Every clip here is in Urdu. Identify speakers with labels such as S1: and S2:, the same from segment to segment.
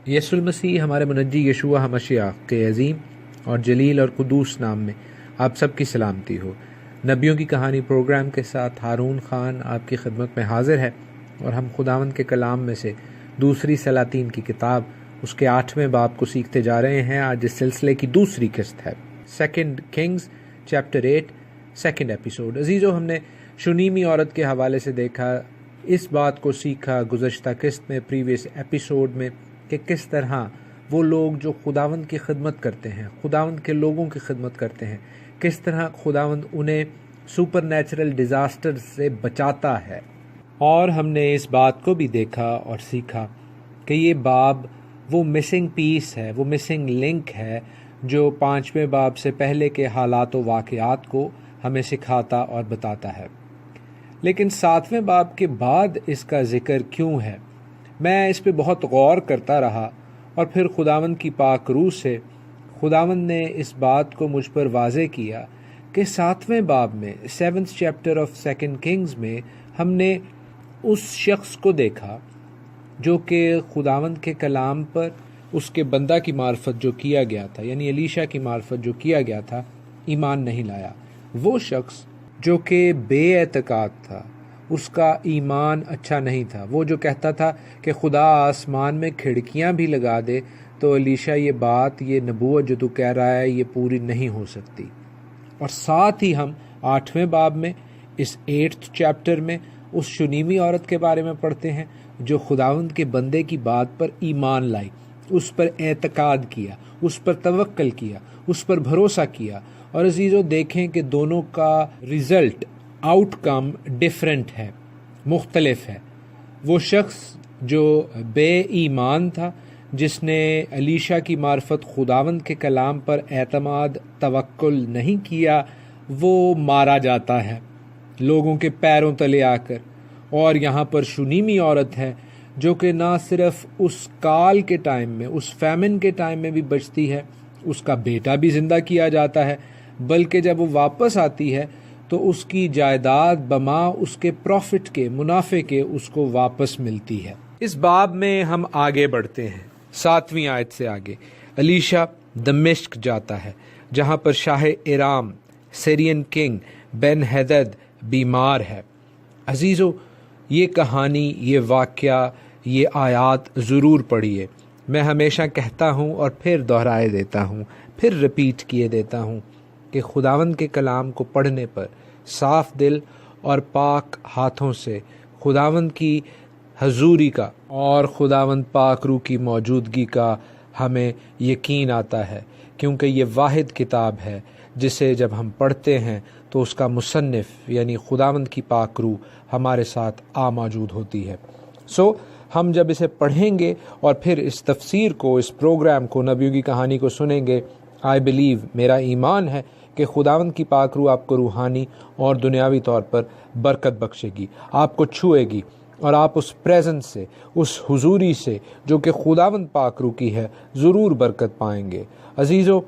S1: یسوع المسیح ہمارے منجی یشوع ہمشیاہ کے عظیم اور جلیل اور قدوس نام میں آپ سب کی سلامتی ہو۔ نبیوں کی کہانی پروگرام کے ساتھ ہارون خان آپ کی خدمت میں حاضر ہے، اور ہم خداوند کے کلام میں سے دوسری سلاطین کی کتاب اس کے 8ویں باب کو سیکھتے جا رہے ہیں۔ آج اس سلسلے کی دوسری قسط ہے، 2 کنگز چیپٹر 8 سیکنڈ ایپیسوڈ۔ عزیزو، ہم نے شونیمی عورت کے حوالے سے دیکھا، اس بات کو سیکھا گزشتہ قسط میں، پریویس ایپیسوڈ میں، کہ کس طرح وہ لوگ جو خداوند کی خدمت کرتے ہیں، خداوند کے لوگوں کی خدمت کرتے ہیں، کس طرح خداوند انہیں سپر نیچرل ڈیزاسٹر سے بچاتا ہے۔ اور ہم نے اس بات کو بھی دیکھا اور سیکھا کہ یہ باب وہ مسنگ پیس ہے، وہ مسنگ لنک ہے جو 5ویں باب سے پہلے کے حالات و واقعات کو ہمیں سکھاتا اور بتاتا ہے۔ لیکن 7ویں باب کے بعد اس کا ذکر کیوں ہے؟ میں اس پہ بہت غور کرتا رہا، اور پھر خداوند کی پاک روح سے خداوند نے اس بات کو مجھ پر واضح کیا کہ 7ویں باب میں 7th چیپٹر آف 2 کنگز میں ہم نے اس شخص کو دیکھا جو کہ خداوند کے کلام پر اس کے بندہ کی معرفت جو کیا گیا تھا، یعنی الیشا کی معرفت جو کیا گیا تھا، ایمان نہیں لایا۔ وہ شخص جو کہ بے اعتقاد تھا، اس کا ایمان اچھا نہیں تھا، وہ جو کہتا تھا کہ خدا آسمان میں کھڑکیاں بھی لگا دے تو الیشا یہ نبوت جو تو کہہ رہا ہے یہ پوری نہیں ہو سکتی۔ اور ساتھ ہی ہم 8ویں باب میں، اس 8th چیپٹر میں، اس شونیمی عورت کے بارے میں پڑھتے ہیں جو خداوند کے بندے کی بات پر ایمان لائی، اس پر اعتقاد کیا، اس پر توکل کیا، اس پر بھروسہ کیا۔ اور عزیزو، دیکھیں کہ دونوں کا رزلٹ، آؤٹ کم ڈیفرنٹ ہے، مختلف ہے۔ وہ شخص جو بے ایمان تھا، جس نے الیشا کی معرفت خداوند کے کلام پر اعتماد توکل نہیں کیا، وہ مارا جاتا ہے لوگوں کے پیروں تلے آ کر۔ اور یہاں پر شونیمی عورت ہے جو کہ نہ صرف اس کال کے ٹائم میں، اس فیمن کے ٹائم میں بھی بچتی ہے، اس کا بیٹا بھی زندہ کیا جاتا ہے، بلکہ جب وہ واپس آتی ہے تو اس کی جائیداد بما اس کے پروفٹ کے، منافع کے، اس کو واپس ملتی ہے۔ اس باب میں ہم آگے بڑھتے ہیں 7ویں آیت سے آگے۔ الیشا دمشق جاتا ہے، جہاں پر شاہ ارام، سیرین کنگ بن ہدد بیمار ہے۔ عزیزو، یہ کہانی، یہ واقعہ، یہ آیات ضرور پڑھیے۔ میں ہمیشہ کہتا ہوں اور پھر دہرائے دیتا ہوں، پھر رپیٹ کیے دیتا ہوں کہ خداوند کے کلام کو پڑھنے پر صاف دل اور پاک ہاتھوں سے خداوند کی حضوری کا اور خداوند پاک روح کی موجودگی کا ہمیں یقین آتا ہے، کیونکہ یہ واحد کتاب ہے جسے جب ہم پڑھتے ہیں تو اس کا مصنف یعنی خداوند کی پاک روح ہمارے ساتھ موجود ہوتی ہے۔ ہم جب اسے پڑھیں گے اور پھر اس تفسیر کو، اس پروگرام کو، نبیوں کی کہانی کو سنیں گے، آئی بلیو، میرا ایمان ہے کہ خداوند کی پاک روح آپ کو روحانی اور دنیاوی طور پر برکت بخشے گی، آپ کو چھوئے گی، اور آپ اس پریزنس سے، اس حضوری سے جو کہ خداوند پاک روح کی ہے، ضرور برکت پائیں گے۔ عزیزو،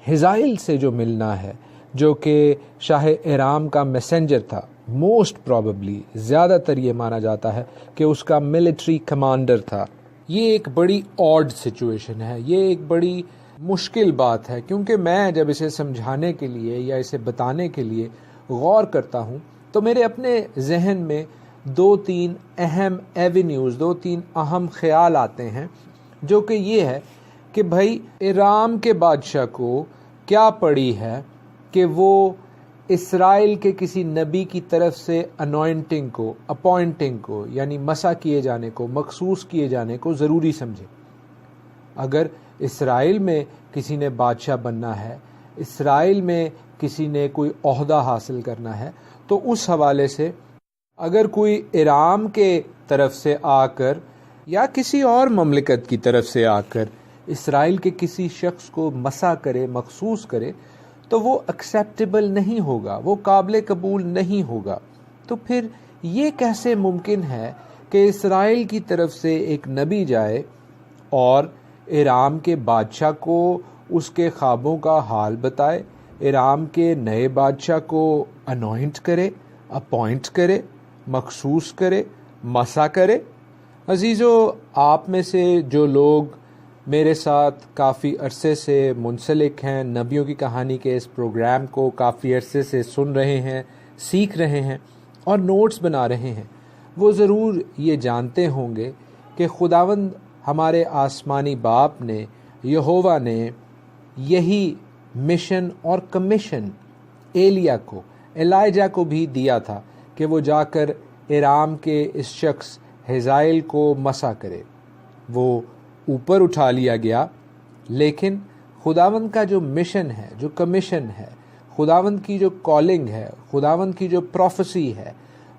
S1: حزائل سے جو ملنا ہے، جو کہ شاہ ارام کا میسنجر تھا، موسٹ پروبیبلی، زیادہ تر یہ مانا جاتا ہے کہ اس کا ملٹری کمانڈر تھا۔ یہ ایک بڑی آڈ سچویشن ہے، یہ ایک بڑی مشکل بات ہے، کیونکہ میں جب اسے سمجھانے کے لیے یا اسے بتانے کے لیے غور کرتا ہوں تو میرے اپنے ذہن میں 2-3 اہم ایونیوز، 2-3 اہم خیال آتے ہیں، جو کہ یہ ہے کہ بھائی ارام کے بادشاہ کو کیا پڑی ہے کہ وہ اسرائیل کے کسی نبی کی طرف سے اپوائنٹنگ کو یعنی مسا کیے جانے کو، مخصوص کیے جانے کو ضروری سمجھے۔ اگر اسرائیل میں کسی نے بادشاہ بننا ہے، اسرائیل میں کسی نے کوئی عہدہ حاصل کرنا ہے، تو اس حوالے سے اگر کوئی ارام کے طرف سے آ کر یا کسی اور مملکت کی طرف سے آ کر اسرائیل کے کسی شخص کو مسا کرے، مخصوص کرے، تو وہ ایکسیپٹیبل نہیں ہوگا، وہ قابل قبول نہیں ہوگا۔ تو پھر یہ کیسے ممکن ہے کہ اسرائیل کی طرف سے ایک نبی جائے اور ارام کے بادشاہ کو اس کے خوابوں کا حال بتائے، ارام کے نئے بادشاہ کو انوائنٹ کرے، اپوائنٹ کرے، مخصوص کرے، مسا کرے؟ عزیزو، آپ میں سے جو لوگ میرے ساتھ کافی عرصے سے منسلک ہیں، نبیوں کی کہانی کے اس پروگرام کو کافی عرصے سے سن رہے ہیں، سیکھ رہے ہیں اور نوٹس بنا رہے ہیں، وہ ضرور یہ جانتے ہوں گے کہ خداوند ہمارے آسمانی باپ نے، یہوہ نے، یہی مشن اور کمیشن ایلیا کو، الائجہ کو بھی دیا تھا کہ وہ جا کر ارام کے اس شخص حزائیل کو مسح کرے۔ وہ اوپر اٹھا لیا گیا، لیکن خداوند کا جو مشن ہے، جو کمیشن ہے، خداوند کی جو کالنگ ہے، خداوند کی جو پروفیسی ہے،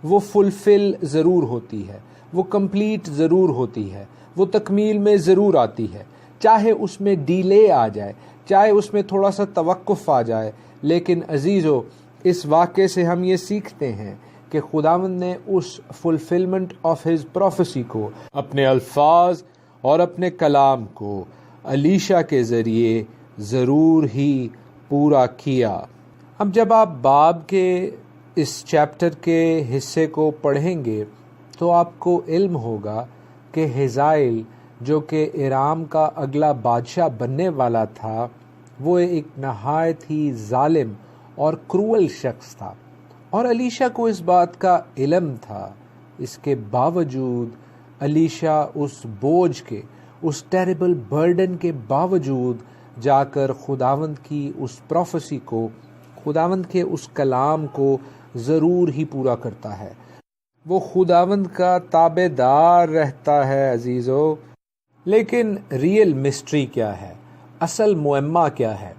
S1: وہ فلفل ضرور ہوتی ہے، وہ کمپلیٹ ضرور ہوتی ہے، وہ تکمیل میں ضرور آتی ہے، چاہے اس میں ڈیلے آ جائے، چاہے اس میں تھوڑا سا توقف آ جائے۔ لیکن عزیزو، اس واقعے سے ہم یہ سیکھتے ہیں کہ خداوند نے اس فلفلمنٹ آف ہز پروفیسی کو، اپنے الفاظ اور اپنے کلام کو الیشا کے ذریعے ضرور ہی پورا کیا۔ اب جب آپ باب کے اس چیپٹر کے حصے کو پڑھیں گے تو آپ کو علم ہوگا کہ حزائیل جو کہ ارام کا اگلا بادشاہ بننے والا تھا، وہ ایک نہایت ہی ظالم اور کروئل شخص تھا، اور الیشا کو اس بات کا علم تھا۔ اس کے باوجود الیشا اس بوجھ کے، اس ٹیریبل برڈن کے باوجود جا کر خداوند کی اس پروفیسی کو، خداوند کے اس کلام کو ضرور ہی پورا کرتا ہے۔ وہ خداوند کا تابع دار رہتا ہے عزیزو۔ لیکن ریئل مسٹری کیا ہے؟ اصل معمہ کیا ہے؟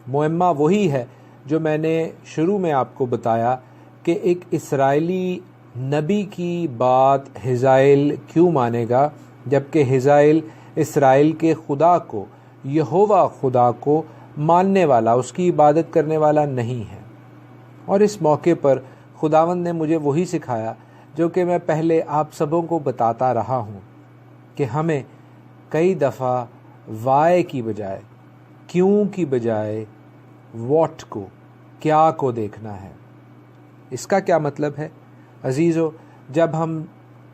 S1: معمہ وہی ہے جو میں نے شروع میں آپ کو بتایا کہ ایک اسرائیلی نبی کی بات حزائیل کیوں مانے گا، جبکہ حزائیل اسرائیل کے خدا کو، یہوہ خدا کو ماننے والا، اس کی عبادت کرنے والا نہیں ہے۔ اور اس موقع پر خداوند نے مجھے وہی سکھایا جو کہ میں پہلے آپ سبوں کو بتاتا رہا ہوں، کہ ہمیں کئی دفعہ وائے کی بجائے، کیوں کی بجائے واٹ کو، کیا کو دیکھنا ہے۔ اس کا کیا مطلب ہے عزیزو؟ جب ہم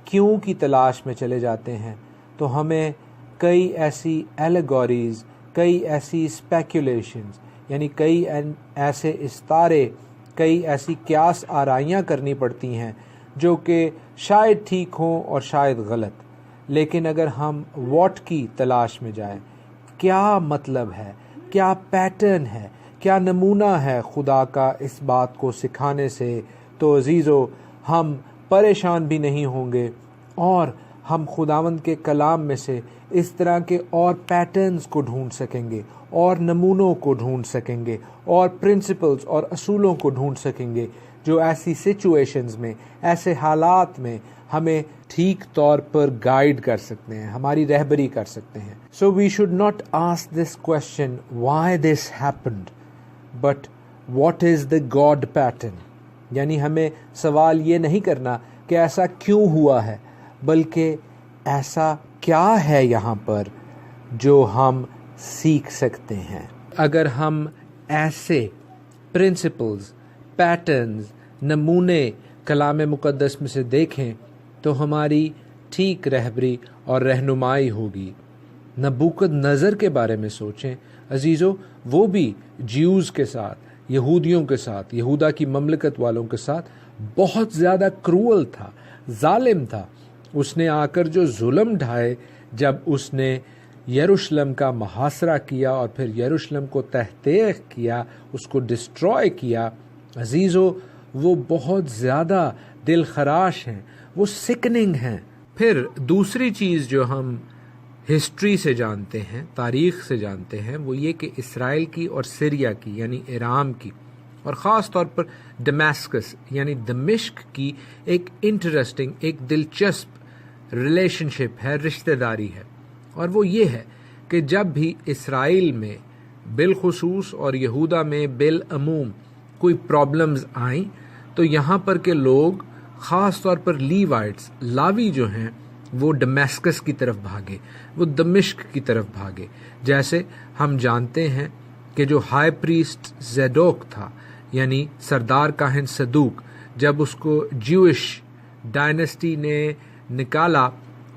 S1: کیوں کی تلاش میں چلے جاتے ہیں تو ہمیں کئی ایسی ایلیگوریز، کئی ایسی اسپیکولیشنز، یعنی کئی ایسے استارے، کئی ایسی قیاس آرائیاں کرنی پڑتی ہیں جو کہ شاید ٹھیک ہوں اور شاید غلط۔ لیکن اگر ہم واٹ کی تلاش میں جائیں، کیا مطلب ہے، کیا پیٹرن ہے، کیا نمونہ ہے خدا کا اس بات کو سکھانے سے، تو عزیزو ہم پریشان بھی نہیں ہوں گے، اور ہم خداوند کے کلام میں سے اس طرح کے اور پیٹرنز کو ڈھونڈ سکیں گے، اور نمونوں کو ڈھونڈ سکیں گے، اور پرنسپلز اور اصولوں کو ڈھونڈ سکیں گے جو ایسی سچویشنز میں، ایسے حالات میں ہمیں ٹھیک طور پر گائیڈ کر سکتے ہیں، ہماری رہبری کر سکتے ہیں۔ So we should not ask this question, why this happened, but what is the God pattern؟ یعنی ہمیں سوال یہ نہیں کرنا کہ ایسا کیوں ہوا ہے، بلکہ ایسا کیا ہے یہاں پر جو ہم سیکھ سکتے ہیں۔ اگر ہم ایسے پرنسپلز، پیٹرنز، نمونے کلام مقدس میں سے دیکھیں تو ہماری ٹھیک رہبری اور رہنمائی ہوگی۔ نبوکد نظر کے بارے میں سوچیں عزیزو، وہ بھی جیوز کے ساتھ، یہودیوں کے ساتھ، یہودا کی مملکت والوں کے ساتھ بہت زیادہ کروئل تھا، ظالم تھا۔ اس نے آ کر جو ظلم ڈھائے، جب اس نے یروشلم کا محاصرہ کیا اور پھر یروشلم کو تحقیق کیا، اس کو ڈسٹروائے کیا، عزیزو وہ بہت زیادہ دل خراش ہیں، وہ سکننگ ہیں۔ پھر دوسری چیز جو ہم ہسٹری سے جانتے ہیں، تاریخ سے جانتے ہیں، وہ یہ کہ اسرائیل کی اور سیریا کی یعنی ارام کی، اور خاص طور پر ڈمیسکس یعنی دمشق کی ایک انٹرسٹنگ، ایک دلچسپ ریلیشن شپ ہے، رشتہ داری ہے، اور وہ یہ ہے کہ جب بھی اسرائیل میں بالخصوص اور یہودا میں بالعموم کوئی پرابلمز آئیں تو یہاں پر کے لوگ، خاص طور پر لیوائٹس، لاوی جو ہیں، وہ ڈمیسکس کی طرف بھاگے، وہ دمشق کی طرف بھاگے۔ جیسے ہم جانتے ہیں کہ جو ہائی پریسٹ زیدوک تھا، یعنی سردار کاہن صدوق، جب اس کو جیوش ڈائنسٹی نے نکالا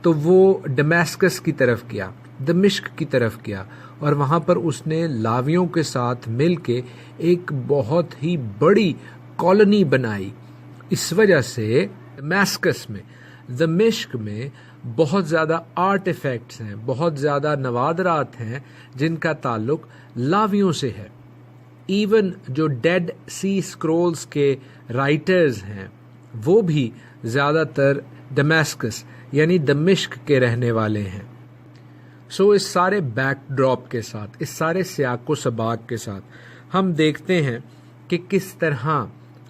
S1: تو وہ ڈمیسکس کی طرف گیا، دمشق کی طرف گیا اور وہاں پر اس نے لاویوں کے ساتھ مل کے ایک بہت ہی بڑی کالونی بنائی۔ اس وجہ سے دمشق میں بہت زیادہ آرٹ ایفیکٹس ہیں، بہت زیادہ نوادرات ہیں جن کا تعلق لاویوں سے ہے۔ ایون جو ڈیڈ سی اسکرولز کے رائٹرز ہیں وہ بھی زیادہ تر دمشق یعنی دمشق کے رہنے والے ہیں۔ اس سارے بیک ڈراپ کے ساتھ، اس سارے سیاق و سباق کے ساتھ ہم دیکھتے ہیں کہ کس طرح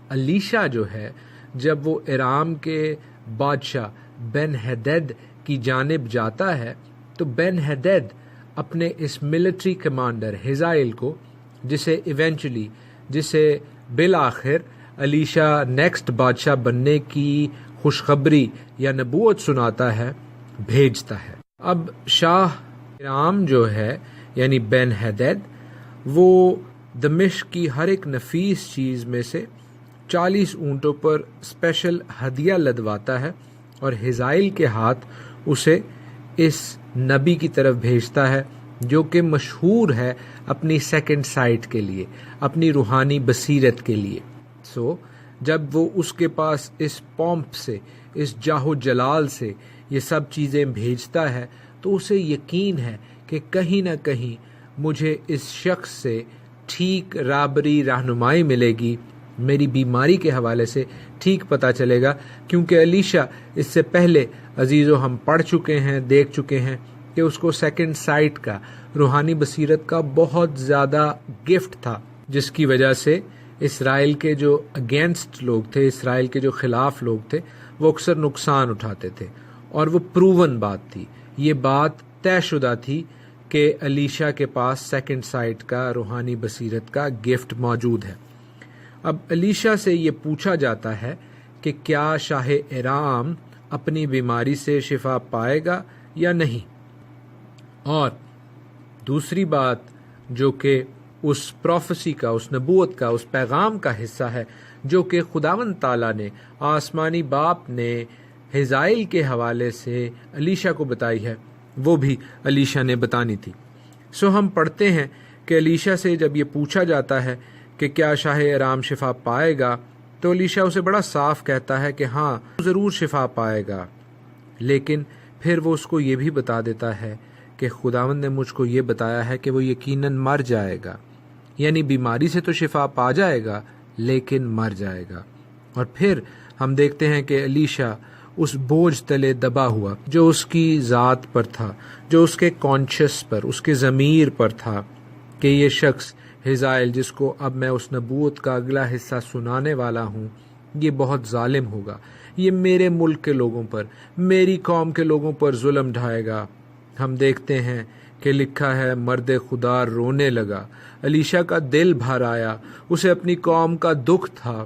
S1: الیشا جو ہے جب وہ ارام کے بادشاہ بن ہدد کی جانب جاتا ہے تو بن ہدد اپنے اس ملٹری کمانڈر ہزائل کو، جسے بالآخر الیشا نیکسٹ بادشاہ بننے کی خوشخبری یا نبوت سناتا ہے، بھیجتا ہے۔ اب شاہ ارام جو ہے یعنی بن ہدد وہ دمشق کی ہر ایک نفیس چیز میں سے 40 اونٹوں پر اسپیشل ہدیہ لدواتا ہے اور ہزائل کے ہاتھ اسے اس نبی کی طرف بھیجتا ہے جو کہ مشہور ہے اپنی سیکنڈ سائٹ کے لیے، اپنی روحانی بصیرت کے لیے۔ جب وہ اس کے پاس اس پومپ سے، اس جاہ و جلال سے یہ سب چیزیں بھیجتا ہے تو اسے یقین ہے کہ کہیں نہ کہیں مجھے اس شخص سے ٹھیک رابری رہنمائی ملے گی، میری بیماری کے حوالے سے ٹھیک پتہ چلے گا، کیونکہ الیشا اس سے پہلے عزیزو ہم پڑھ چکے ہیں، دیکھ چکے ہیں کہ اس کو سیکنڈ سائٹ کا، روحانی بصیرت کا بہت زیادہ گفٹ تھا، جس کی وجہ سے اسرائیل کے جو اگینسٹ لوگ تھے، اسرائیل کے جو خلاف لوگ تھے، وہ اکثر نقصان اٹھاتے تھے، اور وہ پروون بات تھی، یہ بات طے شدہ تھی کہ الیشا کے پاس سیکنڈ سائٹ کا، روحانی بصیرت کا گفٹ موجود ہے۔ اب الیشا سے یہ پوچھا جاتا ہے کہ کیا شاہ ارام اپنی بیماری سے شفا پائے گا یا نہیں، اور دوسری بات جو کہ اس پروفیسی کا، اس نبوت کا، اس پیغام کا حصہ ہے جو کہ خداوند تعالیٰ نے، آسمانی باپ نے ہزائل کے حوالے سے الیشا کو بتائی ہے، وہ بھی الیشا نے بتانی تھی۔ ہم پڑھتے ہیں کہ الیشا سے جب یہ پوچھا جاتا ہے کہ کیا شاہ ارام شفا پائے گا تو الیشا اسے بڑا صاف کہتا ہے کہ ہاں ضرور شفا پائے گا، لیکن پھر وہ اس کو یہ بھی بتا دیتا ہے کہ خداوند نے مجھ کو یہ بتایا ہے کہ وہ یقیناً مر جائے گا، یعنی بیماری سے تو شفا پا جائے گا لیکن مر جائے گا۔ اور پھر ہم دیکھتے ہیں کہ الیشا اس بوجھ تلے دبا ہوا جو اس کی ذات پر تھا، جو اس کے کانشس پر، اس کے ضمیر پر تھا کہ یہ شخص ہزائل جس کو اب میں اس نبوت کا اگلا حصہ سنانے والا ہوں، یہ بہت ظالم ہوگا، یہ میرے ملک کے لوگوں پر، میری قوم کے لوگوں پر ظلم ڈھائے گا۔ ہم دیکھتے ہیں کہ لکھا ہے مرد خدا رونے لگا، الیشا کا دل بھر آیا، اسے اپنی قوم کا دکھ تھا،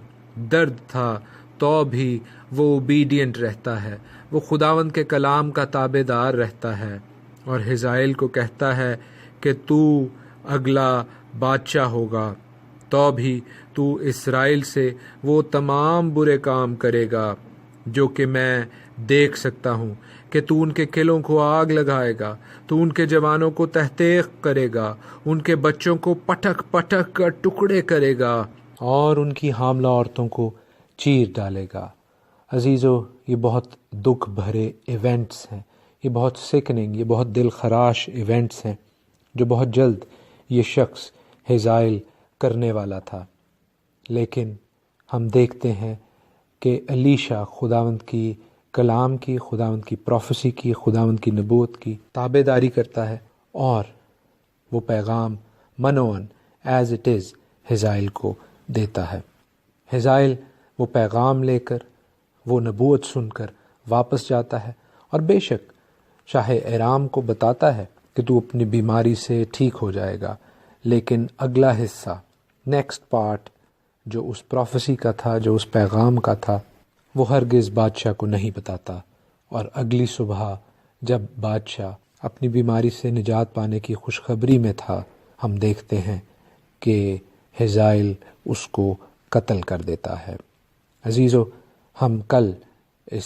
S1: درد تھا، تو بھی وہ اوبیڈینٹ رہتا ہے، وہ خداوند کے کلام کا تابع دار رہتا ہے، اور ہزائل کو کہتا ہے کہ تو اگلا بادشاہ ہوگا، تو بھی تو اسرائیل سے وہ تمام برے کام کرے گا جو کہ میں دیکھ سکتا ہوں، کہ تو ان کے قلعوں کو آگ لگائے گا، تو ان کے جوانوں کو تحقیق کرے گا، ان کے بچوں کو پٹک پٹک کر ٹکڑے کرے گا، اور ان کی حاملہ عورتوں کو چیر ڈالے گا۔ عزیزو، یہ بہت دکھ بھرے ایونٹس ہیں، یہ بہت سکننگ، یہ بہت دل خراش ایونٹس ہیں جو بہت جلد یہ شخص ہزائل کرنے والا تھا، لیکن ہم دیکھتے ہیں کہ الیشا خداوند کی کلام کی، خداوند کی پروفیسی کی، خداوند کی نبوت کی تابع داری کرتا ہے، اور وہ پیغام منون ایز اٹ از ہزائل کو دیتا ہے۔ ہزائل وہ پیغام لے کر، وہ نبوت سن کر واپس جاتا ہے، اور بے شک شاہ ارام کو بتاتا ہے کہ تو اپنی بیماری سے ٹھیک ہو جائے گا، لیکن اگلا حصہ، نیکسٹ پارٹ جو اس پروفیسی کا تھا، جو اس پیغام کا تھا، وہ ہرگز بادشاہ کو نہیں بتاتا۔ اور اگلی صبح جب بادشاہ اپنی بیماری سے نجات پانے کی خوشخبری میں تھا، ہم دیکھتے ہیں کہ ہزائل اس کو قتل کر دیتا ہے۔ عزیزو، ہم کل اس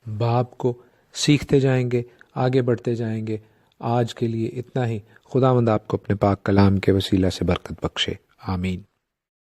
S1: باب کو سیکھتے جائیں گے، آگے بڑھتے جائیں گے۔ آج کے لیے اتنا ہی۔ خداوند آپ کو اپنے پاک کلام کے وسیلہ سے برکت بخشے، آمین۔